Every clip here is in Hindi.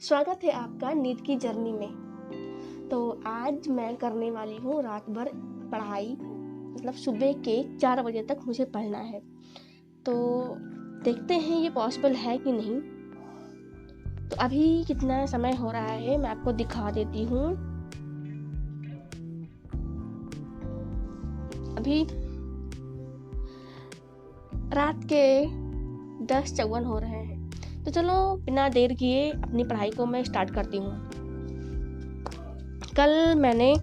स्वागत है आपका नीट की जर्नी में। तो आज मैं करने वाली हूँ रात भर पढ़ाई, मतलब सुबह के 4 बजे तक मुझे पढ़ना है। तो देखते हैं ये पॉसिबल है कि नहीं। तो अभी कितना समय हो रहा है मैं आपको दिखा देती हूँ। अभी रात के 10:54 हो रहे हैं। तो चलो बिना देर किए अपनी पढ़ाई को मैं स्टार्ट करती हूँ। कल मैंने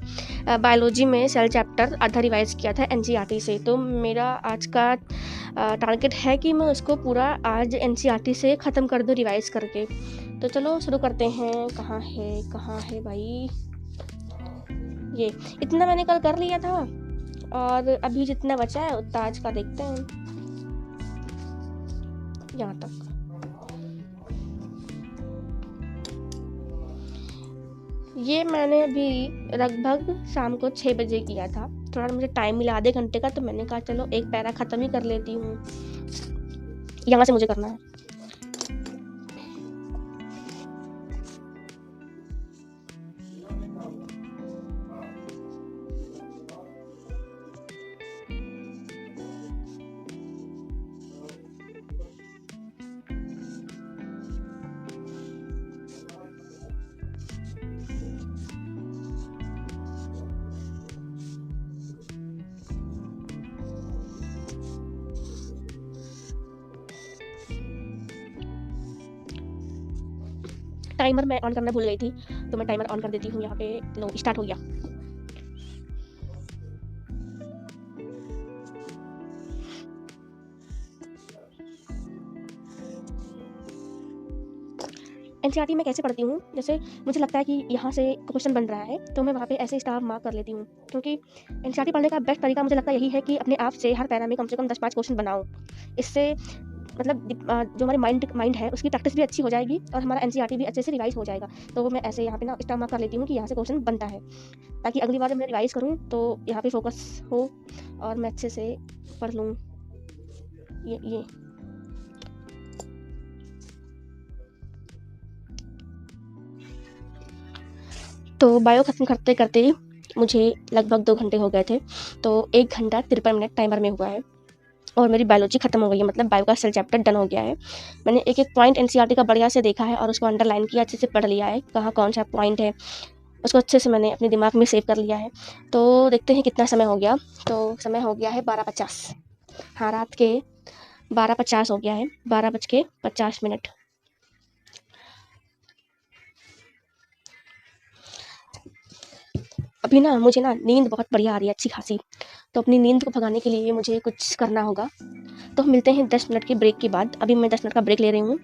बायोलॉजी में सेल चैप्टर आधा रिवाइज किया था एनसीईआरटी से। तो मेरा आज का टारगेट है कि मैं उसको पूरा आज एनसीईआरटी से ख़त्म कर दूँ रिवाइज करके। तो चलो शुरू करते हैं। कहाँ है भाई, ये इतना मैंने कल कर लिया था और अभी जितना बचा है उतना आज का देखते हैं। यहाँ तक ये मैंने अभी लगभग शाम को 6 बजे किया था। थोड़ा मुझे टाइम मिला आधे घंटे का, तो मैंने कहा चलो एक पैरा ख़त्म ही कर लेती हूँ। यहाँ से मुझे करना है। टाइमर मैं ऑन करना भूल गई थी, तो मैं टाइमर ऑन कर देती हूँ। यहाँ पे लो स्टार्ट हो गया। एनसीईआरटी में कैसे पढ़ती हूँ, जैसे मुझे लगता है कि यहाँ से क्वेश्चन बन रहा है तो मैं वहाँ पे ऐसे स्टार मार्क कर लेती हूँ। क्योंकि एनसीईआरटी पढ़ने का बेस्ट तरीका मुझे लगता है यही है कि अपने आप से हर पैरा में कम से कम 10-5 क्वेश्चन बनाओ। इससे मतलब जो हमारी माइंड है उसकी प्रैक्टिस भी अच्छी हो जाएगी और हमारा एनसीईआरटी भी अच्छे से रिवाइज हो जाएगा। तो मैं ऐसे यहाँ पे ना स्टार मार्क कर लेती हूँ कि यहाँ से क्वेश्चन बनता है, ताकि अगली बार जब मैं रिवाइज करूँ तो यहाँ पे फोकस हो और मैं अच्छे से पढ़ लूँ। ये तो बायो ख़त्म करते करते मुझे लगभग 2 घंटे हो गए थे। तो 1 घंटा 53 मिनट टाइमर में हुआ है और मेरी बायोलॉजी ख़त्म हो गई है, मतलब बायो का सेल चैप्टर डन हो गया है। मैंने एक एक पॉइंट एनसीईआरटी का बढ़िया से देखा है और उसको अंडरलाइन किया, अच्छे से पढ़ लिया है, कहाँ कौन सा पॉइंट है उसको अच्छे से मैंने अपने दिमाग में सेव कर लिया है। तो देखते हैं कितना समय हो गया। तो समय हो गया है 12:50। हाँ, रात के 12:50 हो गया है, 12:50। अभी ना मुझे ना नींद बहुत बढ़िया आ रही है, अच्छी खासी। तो अपनी नींद को भगाने के लिए मुझे कुछ करना होगा। तो हम मिलते हैं 10 मिनट के ब्रेक के बाद। अभी मैं 10 मिनट का ब्रेक ले रही हूँ।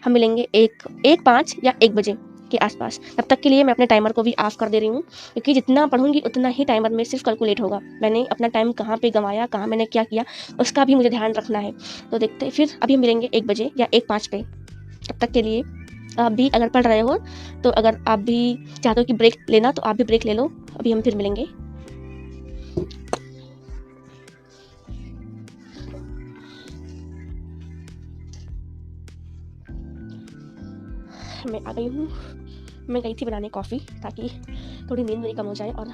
हम मिलेंगे 1:05 या 1 बजे के आसपास। तब तक के लिए मैं अपने टाइमर को भी ऑफ कर दे रही हूँ, क्योंकि जितना पढ़ूंगी उतना ही टाइमर में सिर्फ कैलकुलेट होगा। मैंने अपना टाइम कहाँ पे गंवाया, कहाँ मैंने क्या किया, उसका भी मुझे ध्यान रखना है। तो देखते फिर अभी मिलेंगे 1 बजे या 1:05 पे। तब तक के लिए आप भी अगर पढ़ रहे हो, तो अगर आप भी चाहते हो कि ब्रेक लेना, तो आप भी ब्रेक ले लो। अभी हम फिर मिलेंगे। मैं आ गई हूँ। मैं गई थी बनाने कॉफ़ी, ताकि थोड़ी नींद मेरी कम हो जाए और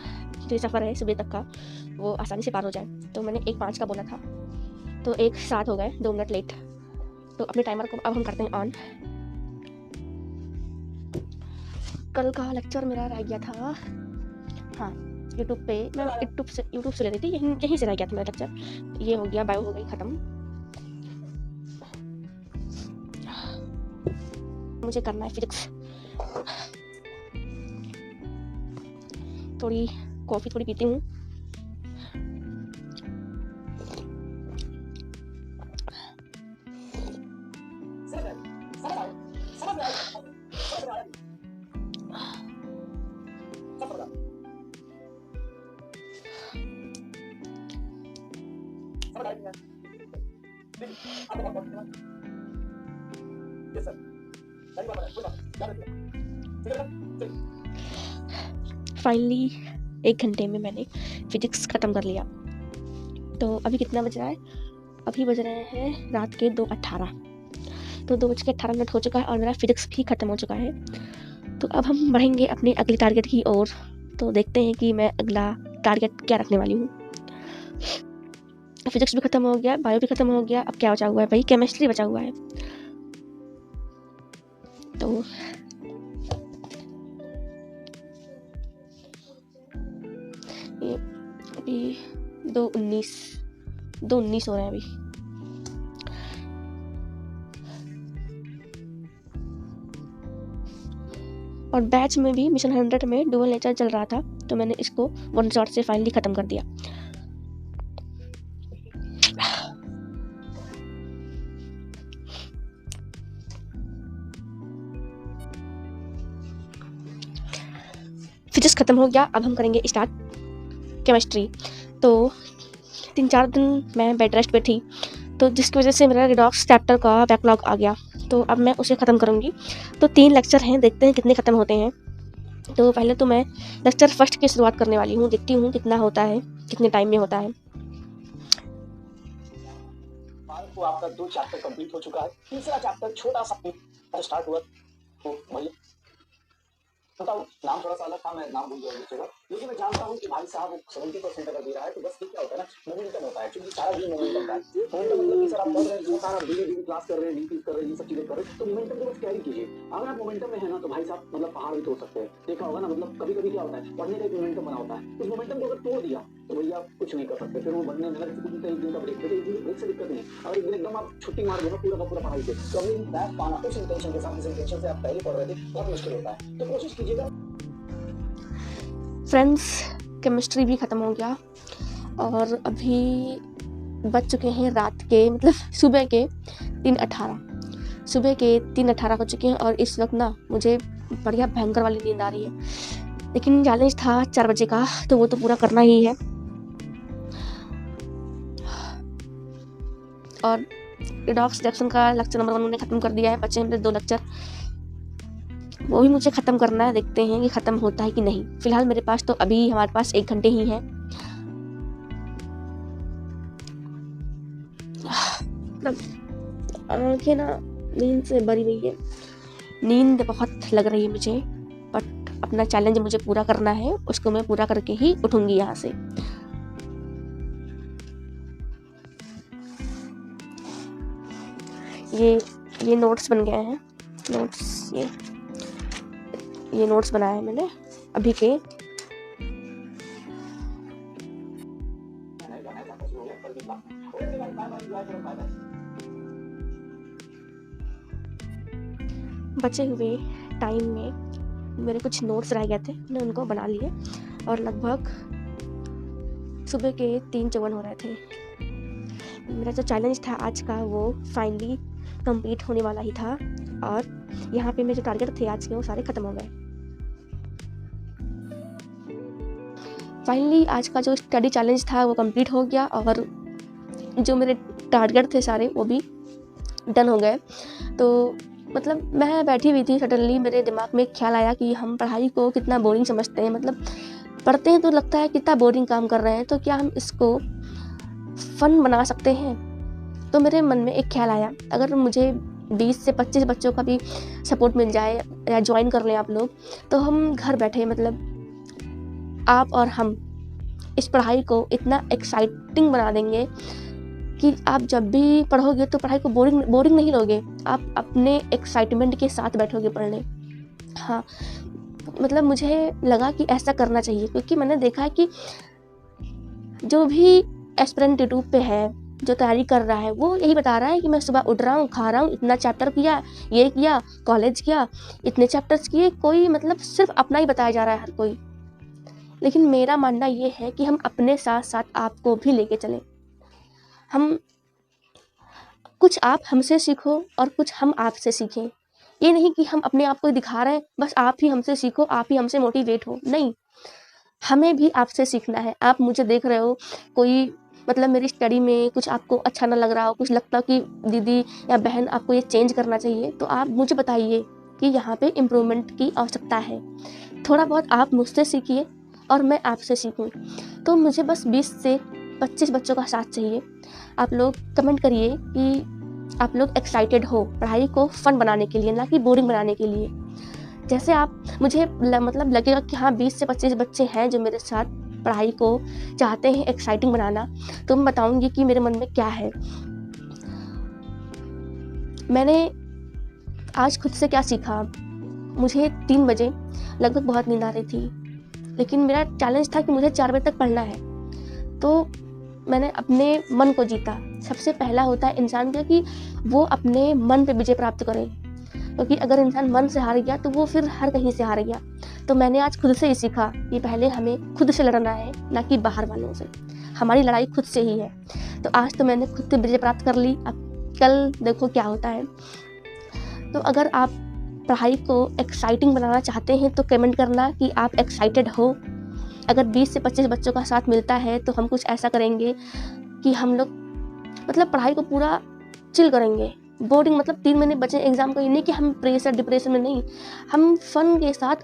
जो सफ़र है सुबह तक का वो आसानी से पार हो जाए। तो मैंने 1:05 का बोला था, तो 1:07 हो गए, 2 मिनट लेट। तो अपने टाइमर को अब हम करते हैं ऑन। कल का लेक्चर मेरा रह गया था, हाँ, यूट्यूब पे। मैं यूट्यूब से ले रही थी, यहीं से रह गया था मेरा लेक्चर। ये हो गया, बायो हो गई ख़त्म। मुझे करना है फिजिक्स। थोड़ी कॉफ़ी थोड़ी पीती हूँ। फाइनली 1 घंटे में मैंने फिजिक्स ख़त्म कर लिया। तो अभी कितना बज रहा है? अभी बज रहे हैं रात के 2:18। तो 2:18 हो चुका है और मेरा फिजिक्स भी ख़त्म हो चुका है। तो अब हम बढ़ेंगे अपने अगले टारगेट की ओर। तो देखते हैं कि मैं अगला टारगेट क्या रखने वाली हूँ। फिजिक्स भी खत्म हो गया, बायो भी खत्म हो गया, अब क्या बचा हुआ है भाई? केमिस्ट्री बचा हुआ है। तो ये अभी 2:19 हो रहे हैं अभी। और बैच में भी मिशन 100 में डुअल नेचर चल रहा था, तो मैंने इसको वन शॉट से फाइनली खत्म कर दिया। फिजिक्स खत्म हो गया, अब हम करेंगे स्टार्ट केमिस्ट्री। तो 3-4 दिन मैं बेड रेस्ट पे थी, तो जिसकी वजह से मेरा रिडॉक्स चैप्टर का बैकलॉग आ गया, तो अब मैं उसे ख़त्म करूँगी। तो 3 लेक्चर हैं, देखते हैं कितने ख़त्म होते हैं। तो पहले तो मैं लेक्चर फर्स्ट की शुरुआत करने वाली हूँ, देखती हूँ कितना होता है, कितने टाइम में होता है। तो आपका 2 चैप्टर कंप्लीट हो चुका है। तीसरा चैप्टर छोटा सा स्टार्ट हुआ, तो वही बताऊं, नाम थोड़ा सा अलग था, मैं नाम भूल गया दूसरे का, लेकिन मैं जानता हूँ कि भाई साहब 70% अगर दे रहा है तो बस क्या होता है ना, मोमेंटम होता है, क्योंकि सारा दिन मोमेंटम का है। मोमेंटम मतलब कि सर आप पढ़ रहे हैं, बहुत सारा धीरे क्लास कर रहे हैं, डीपीज कर रहे हैं, ये सब चीजें कर रहे हैं, तो मोमेंटम को बस कैरी कीजिए। अगर आप मोमेंटम में है ना, तो भाई साहब मतलब पहाड़ भी तोड़ सकते हैं। देखा होगा ना, मतलब कभी कभी क्या होता है, पढ़ने का एक मोमेंटम बना होता है, उस मोमेंटम को अगर तोड़ दिया तो भैया कुछ नहीं कर सकते, फिर वो बनने में कुछ एक दिन का ब्रेक, एक दिन ब्रेक से दिक्कत नहीं। और एक दिन एकदम आप छुट्टी मार दो ना पूरा का पूरा पढ़ाई से, तो अगले दिन बैक पाना उस इंटेंशन के साथ, जिस इंटेंशन से आप पहले पढ़ रहे थे, बहुत मुश्किल होता है। तो कोशिश कीजिएगा। फ्रेंड्स, केमिस्ट्री भी ख़त्म हो गया और अभी बज चुके हैं रात के, मतलब सुबह के 3:18। सुबह के 3:18 हो चुके हैं और इस वक्त ना मुझे बढ़िया भयंकर वाली नींद आ रही है। लेकिन चैलेंज था 4 बजे का, तो वो तो पूरा करना ही है। और रिडॉक्स रिडक्शन का लेक्चर नंबर 1 मैंने ख़त्म कर दिया है, बचे हैं मेरे 2 लेक्चर, वो भी मुझे ख़त्म करना है। देखते हैं कि ख़त्म होता है कि नहीं। फिलहाल मेरे पास तो अभी हमारे पास 1 घंटे ही है। मतलब आँखें ना नींद से भरी हुई है, नींद बहुत लग रही है मुझे, बट अपना चैलेंज मुझे पूरा करना है, उसको मैं पूरा करके ही उठूँगी यहाँ से। ये नोट्स बन गए हैं, नोट्स ये नोट्स बनाए हैं मैंने अभी के। बचे हुए टाइम में मेरे कुछ नोट्स रह गए थे, मैंने उनको बना लिए और लगभग सुबह के 3:54 हो रहे थे। मेरा जो चैलेंज था आज का वो फाइनली कंप्लीट होने वाला ही था और यहाँ पे मेरे जो टारगेट थे आज के वो सारे ख़त्म हो गए। फाइनली आज का जो स्टडी चैलेंज था वो कंप्लीट हो गया और जो मेरे टारगेट थे सारे वो भी डन हो गए। तो मतलब मैं बैठी हुई थी, सडनली मेरे दिमाग में एक ख्याल आया कि हम पढ़ाई को कितना बोरिंग समझते हैं, मतलब पढ़ते हैं तो लगता है कितना बोरिंग काम कर रहे हैं, तो क्या हम इसको फन बना सकते हैं। तो मेरे मन में एक ख्याल आया, अगर मुझे 20 से 25 बच्चों का भी सपोर्ट मिल जाए या ज्वाइन कर लें आप लोग, तो हम घर बैठे, मतलब आप और हम इस पढ़ाई को इतना एक्साइटिंग बना देंगे कि आप जब भी पढ़ोगे तो पढ़ाई को बोरिंग नहीं लोगे, आप अपने एक्साइटमेंट के साथ बैठोगे पढ़ने। हाँ, मतलब मुझे लगा कि ऐसा करना चाहिए, क्योंकि मैंने देखा है कि जो भी एस्पिरेंट यूट्यूब पे है, जो तैयारी कर रहा है, वो यही बता रहा है कि मैं सुबह उठ रहा हूँ, खा रहा हूँ, इतना चैप्टर किया, ये किया, कॉलेज किया, इतने चैप्टर्स किए, कोई मतलब सिर्फ अपना ही बताया जा रहा है हर कोई। लेकिन मेरा मानना ये है कि हम अपने साथ साथ आपको भी लेके चलें। हम कुछ आप हमसे सीखो और कुछ हम आपसे सीखें। ये नहीं कि हम अपने आप को दिखा रहे हैं, बस आप ही हमसे सीखो, आप ही हमसे मोटिवेट हो, नहीं, हमें भी आपसे सीखना है। आप मुझे देख रहे हो, कोई मतलब मेरी स्टडी में कुछ आपको अच्छा ना लग रहा हो, कुछ लगता हो कि दीदी या बहन आपको ये चेंज करना चाहिए, तो आप मुझे बताइए कि यहाँ पे इम्प्रूवमेंट की आवश्यकता है। थोड़ा बहुत आप मुझसे सीखिए और मैं आपसे सीखूँ। तो मुझे बस 20 से 25 बच्चों का साथ चाहिए। आप लोग कमेंट करिए कि आप लोग एक्साइटेड हो पढ़ाई को फन बनाने के लिए, ना कि बोरिंग बनाने के लिए। जैसे आप मुझे मतलब लगेगा कि हाँ 20 से 25 बच्चे हैं जो मेरे साथ पढ़ाई को चाहते हैं एक्साइटिंग बनाना, तो मैं बताऊँगी कि मेरे मन में क्या है। मैंने आज खुद से क्या सीखा, मुझे 3 बजे लगभग बहुत नींद आ रही थी, लेकिन मेरा चैलेंज था कि मुझे 4 बजे तक पढ़ना है। तो मैंने अपने मन को जीता। सबसे पहला होता है इंसान का कि वो अपने मन पे विजय प्राप्त करे, क्योंकि अगर इंसान मन से हार गया तो वो फिर हर कहीं से हार गया। तो मैंने आज खुद से ही सीखा कि पहले हमें खुद से लड़ना है, ना कि बाहर वालों से। हमारी लड़ाई खुद से ही है। तो आज तो मैंने खुद से विजय प्राप्त कर ली, अब कल देखो क्या होता है। तो अगर आप पढ़ाई को एक्साइटिंग बनाना चाहते हैं तो कमेंट करना कि आप एक्साइटेड हो। अगर 20 से 25 बच्चों का साथ मिलता है तो हम कुछ ऐसा करेंगे कि हम लोग मतलब पढ़ाई को पूरा चिल करेंगे। बोर्डिंग मतलब 3 महीने बचे एग्ज़ाम को, ये नहीं कि हम प्रेशर डिप्रेशन में नहीं, हम फ़न के साथ।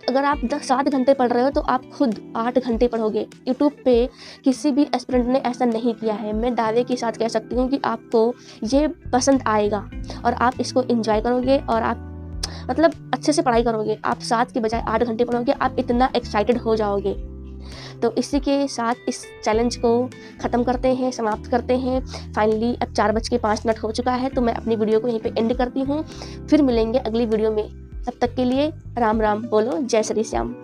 अगर आप 7 घंटे पढ़ रहे हो तो आप खुद 8 घंटे पढ़ोगे। यूट्यूब पे किसी भी एस्पिरेंट ने ऐसा नहीं किया है। मैं दावे के साथ कह सकती हूँ कि आपको ये पसंद आएगा और आप इसको एंजॉय करोगे और आप मतलब अच्छे से पढ़ाई करोगे। आप 7 के बजाय 8 घंटे पढ़ोगे, आप इतना एक्साइटेड हो जाओगे। तो इसी के साथ इस चैलेंज को ख़त्म करते हैं, समाप्त करते हैं। फाइनली अब 4:05 हो चुका है, तो मैं अपनी वीडियो को यहीं पे एंड करती हूँ। फिर मिलेंगे अगली वीडियो में। तब तक के लिए राम राम बोलो। जय श्री श्याम।